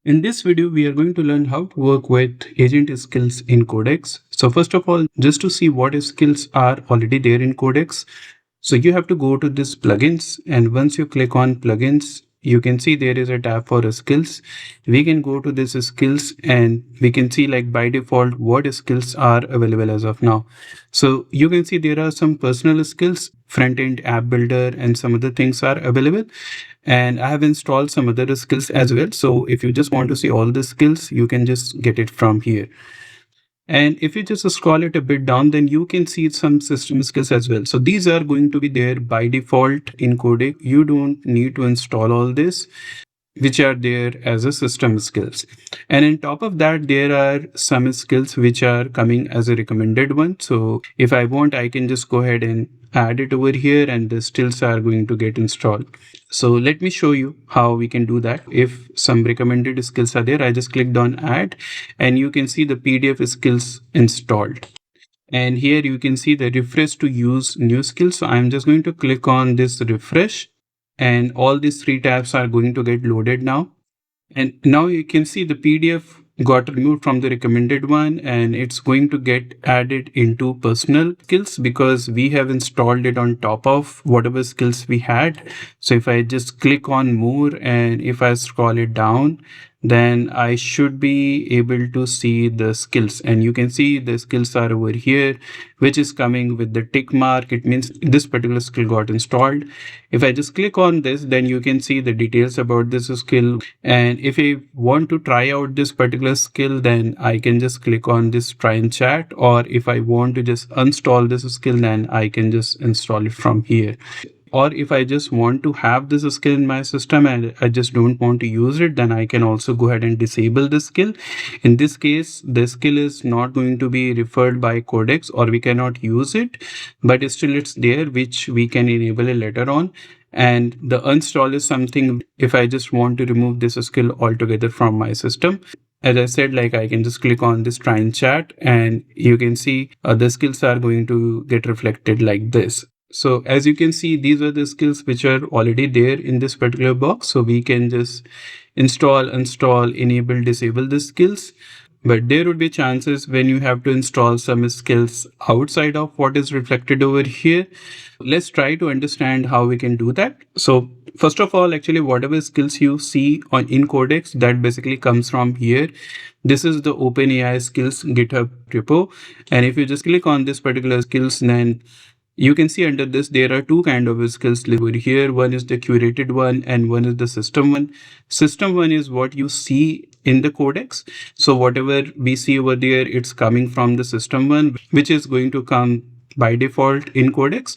In this video, we are going to learn how to work with agent skills in Codex. So first of all, just to see what skills are already there in Codex, so you have to go to this plugins, and once you click on plugins, you can see there is a tab for skills. We can go to this skills and we can see like by default what skills are available as of now. So you can see there are some personal skills, front-end app builder, and some other things are available. And I have installed some other skills as well. So if you just want to see all the skills, you can just get it from here. And if you just scroll it a bit down, then you can see some system skills as well. So these are going to be there by default in Codex. You don't need to install all this, which are there as a system skills. And on top of that, there are some skills which are coming as a recommended one. So if I want, I can just go ahead and add it over here, and the skills are going to get installed. So let me show you how we can do that. If some recommended skills are there, I just clicked on add, and you can see the PDF skills installed. And here you can see the refresh to use new skills. So I'm just going to click on this refresh, and all these three tabs are going to get loaded now. And now you can see the PDF got removed from the recommended one, and it's going to get added into personal skills because we have installed it on top of whatever skills we had. So if I just click on more and if I scroll it down, then I should be able to see the skills, and you can see the skills are over here, which is coming with the tick mark. It means this particular skill got installed. If I just click on this, then you can see the details about this skill. And if I want to try out this particular skill, then I can just click on this try and chat, or if I want to just install this skill, then I can just install it from here. Or if I just want to have this skill in my system and I just don't want to use it, then I can also go ahead and disable the skill. In this case, the skill is not going to be referred by Codex, or we cannot use it, but still it's there, which we can enable it later on. And the uninstall is something if I just want to remove this skill altogether from my system. As I said, like I can just click on this try and chat, and you can see the skills are going to get reflected like this. So as you can see, these are the skills which are already there in this particular box. So we can just install, enable, disable the skills. But there would be chances when you have to install some skills outside of what is reflected over here. Let's try to understand how we can do that. So first of all, actually, whatever skills you see in Codex, that basically comes from here. This is the OpenAI skills GitHub repo. And if you just click on this particular skills, then you can see under this, there are two kind of skills over here. One is the curated one and one is the system one. System one is what you see in the Codex. So whatever we see over there, it's coming from the system one, which is going to come by default in Codex.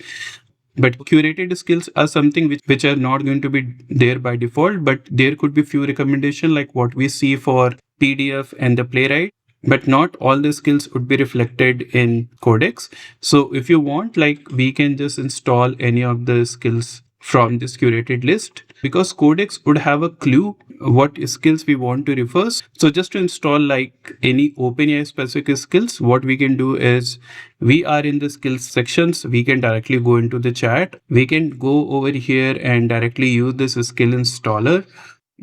But curated skills are something which are not going to be there by default, but there could be few recommendations like what we see for PDF and the playwright. But not all the skills would be reflected in Codex. So if you want, like we can just install any of the skills from this curated list, because Codex would have a clue what skills we want to refer. So just to install like any OpenAI specific skills, what we can do is we are in the skills sections. We can directly go into the chat. We can go over here and directly use this skill installer.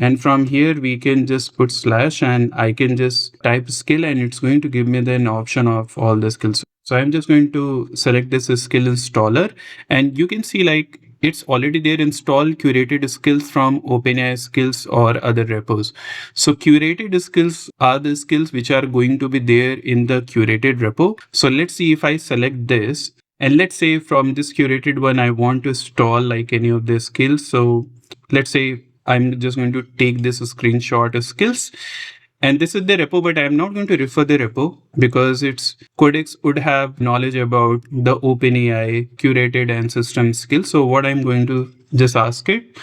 And from here, we can just put slash and I can just type skill, and it's going to give me the option of all the skills. So I'm just going to select this skill installer, and you can see like it's already there installed curated skills from OpenAI skills or other repos. So curated skills are the skills which are going to be there in the curated repo. So let's see if I select this, and let's say from this curated one, I want to install like any of the skills. So let's say I'm just going to take this screenshot of skills, and this is the repo, but I'm not going to refer the repo because its Codex would have knowledge about the OpenAI curated and system skills. So what I'm going to just ask it,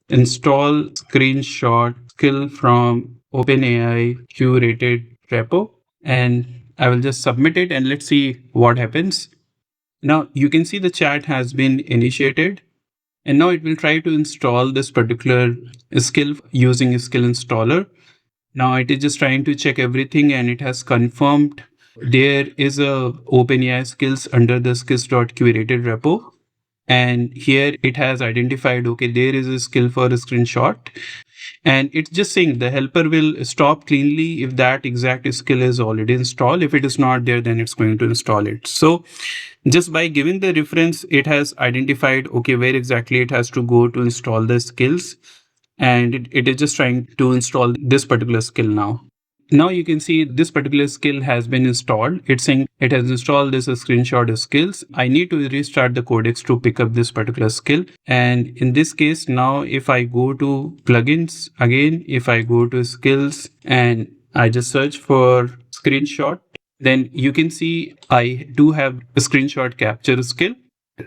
install screenshot skill from OpenAI curated repo, and I will just submit it, and let's see what happens. Now you can see the chat has been initiated. And now it will try to install this particular skill using a skill installer. Now it is just trying to check everything, and it has confirmed there is a OpenAI skills under the skills.curated repo. And here it has identified, okay, there is a skill for a screenshot. And it's just saying the helper will stop cleanly if that exact skill is already installed. If it is not there, then it's going to install it. So just by giving the reference, it has identified, okay, where exactly it has to go to install the skills. And it is just trying to install this particular skill now. Now you can see this particular skill has been installed. It's saying it has installed this screenshot of skills. I need to restart the codex to pick up this particular skill. And in this case, now if I go to plugins again, if I go to skills and I just search for screenshot, then you can see I do have a screenshot capture skill.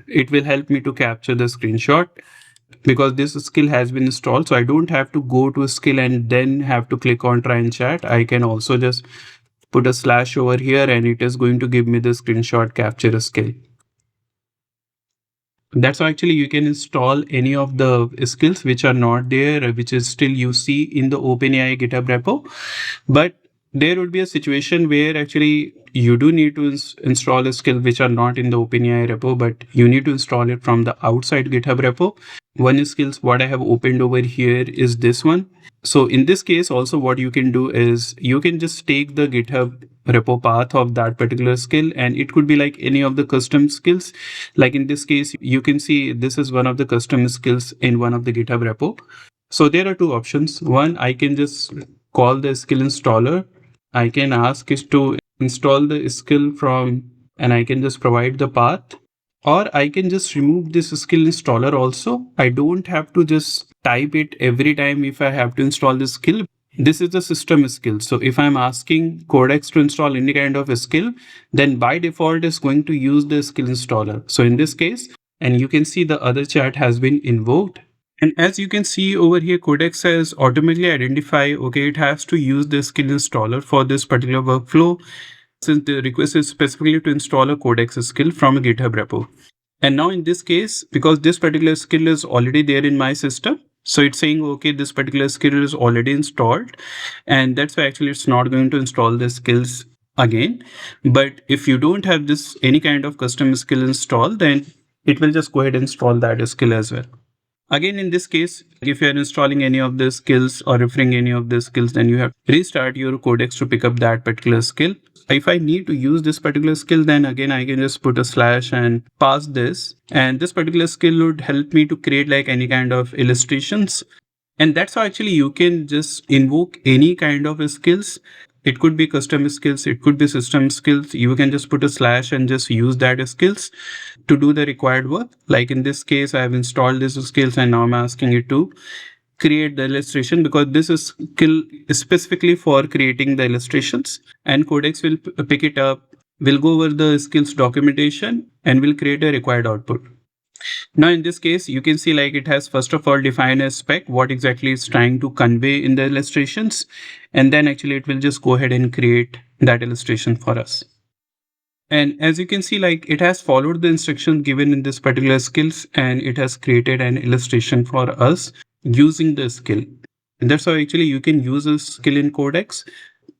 It will help me to capture the screenshot because this skill has been installed. So I don't have to go to a skill and then have to click on try and chat. I can also just put a slash over here and it is going to give me the screenshot capture skill. That's how actually you can install any of the skills which are not there, which is still you see in the OpenAI GitHub repo. But there would be a situation where actually you do need to install a skill which are not in the OpenAI repo, but you need to install it from the outside GitHub repo. One skills what I have opened over here is this one. So in this case, also what you can do is you can just take the GitHub repo path of that particular skill, and it could be like any of the custom skills. Like in this case, you can see this is one of the custom skills in one of the GitHub repo. So there are two options. One, I can just call the skill installer. I can ask it to install the skill from, and I can just provide the path. Or I can just remove this skill installer also. I don't have to just type it every time if I have to install this skill. This is a system skill. So if I'm asking Codex to install any kind of a skill, then by default is going to use the skill installer. So in this case, and you can see the other chat has been invoked. And as you can see over here, Codex has automatically identified, okay, it has to use the skill installer for this particular workflow, since the request is specifically to install a Codex skill from a GitHub repo. And now in this case, because this particular skill is already there in my system, so it's saying, okay, this particular skill is already installed. And that's why actually it's not going to install the skills again. But if you don't have this any kind of custom skill installed, then it will just go ahead and install that skill as well. Again, in this case, if you're installing any of the skills or referring any of the skills, then you have to restart your codex to pick up that particular skill. If I need to use this particular skill, then again, I can just put a slash and pass this. And this particular skill would help me to create like any kind of illustrations. And that's how actually you can just invoke any kind of skills. It could be custom skills, it could be system skills. You can just put a slash and just use that skills to do the required work. Like in this case, I have installed this skills and now I'm asking it to create the illustration, because this is skill specifically for creating the illustrations, and Codex will pick it up, will go over the skills documentation and will create a required output. Now in this case, you can see like it has first of all defined a spec, what exactly it's trying to convey in the illustrations, and then actually it will just go ahead and create that illustration for us. And as you can see, like it has followed the instructions given in this particular skills, and it has created an illustration for us using the skill. And that's how actually you can use a skill in Codex.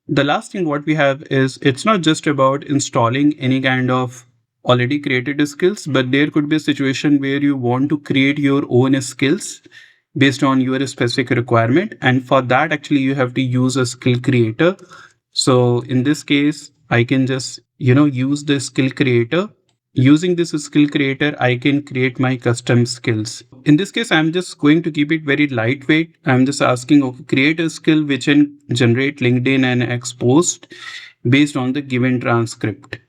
The last thing what we have is, it's not just about installing any kind of already created skills, but there could be a situation where you want to create your own skills based on your specific requirement. And for that, actually, you have to use a skill creator. So in this case, I can just, use the skill creator. Using this skill creator, I can create my custom skills. In this case, I'm just going to keep it very lightweight. I'm just asking, okay, create a skill which can generate LinkedIn and X post based on the given transcript.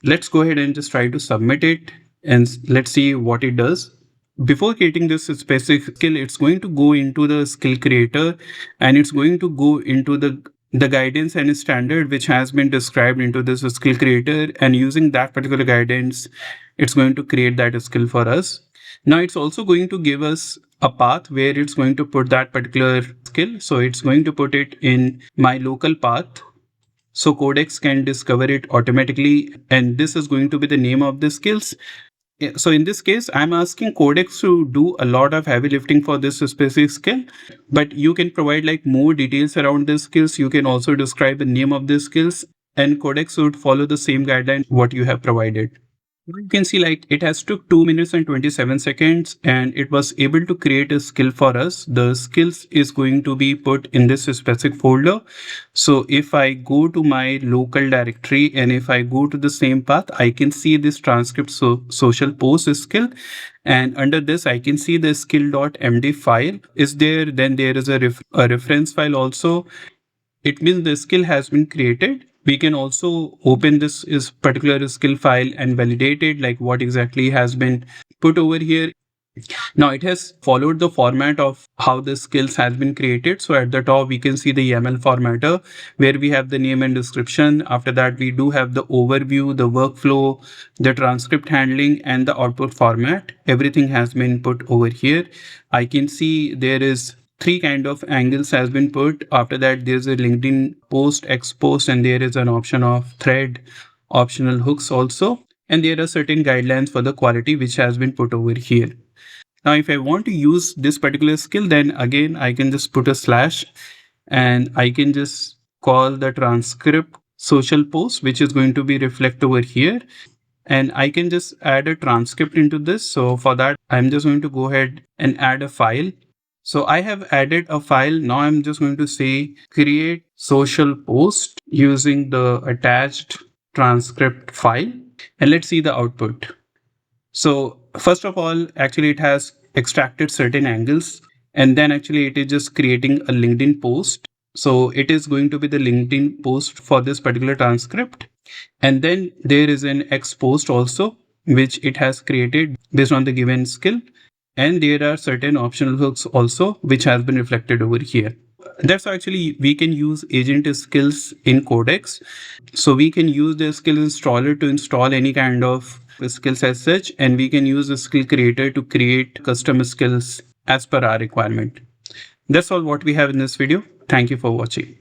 Let's go ahead and just try to submit it and let's see what it does. Before creating this specific skill, it's going to go into the skill creator and it's going to go into the guidance and standard which has been described into this skill creator, and using that particular guidance, it's going to create that skill for us. Now it's also going to give us a path where it's going to put that particular skill. So it's going to put it in my local path, so Codex can discover it automatically, and this is going to be the name of the skills. So in this case, I'm asking Codex to do a lot of heavy lifting for this specific skill, but you can provide like more details around the skills. You can also describe the name of the skills, and Codex would follow the same guideline what you have provided. You can see like it has took 2 minutes and 27 seconds and it was able to create a skill for us. The skills is going to be put in this specific folder. So if I go to my local directory and if I go to the same path, I can see this social post skill. And under this, I can see the skill.md file is there. Then there is a reference file also. It means the skill has been created. We can also open this is particular skill file and validate it, like what exactly has been put over here. Now it has followed the format of how the skills has been created. So at the top, we can see the YAML formatter where we have the name and description. After that, we do have the overview, the workflow, the transcript handling, and the output format. Everything has been put over here. I can see there is three kind of angles has been put. After that, there's a LinkedIn post, X post, and there is an option of thread, optional hooks also. And there are certain guidelines for the quality which has been put over here. Now, if I want to use this particular skill, then again, I can just put a slash and I can just call the transcript social post, which is going to be reflect over here. And I can just add a transcript into this. So for that, I'm just going to go ahead and add a file. So I have added a file. Now I'm just going to say create social post using the attached transcript file. And let's see the output. So first of all, actually it has extracted certain angles and then actually it is just creating a LinkedIn post. So it is going to be the LinkedIn post for this particular transcript. And then there is an X post also, which it has created based on the given skill. And there are certain optional hooks also, which has been reflected over here. That's actually we can use agent skills in Codex. So we can use the skill installer to install any kind of skills as such, and we can use the skill creator to create custom skills as per our requirement. That's all what we have in this video. Thank you for watching.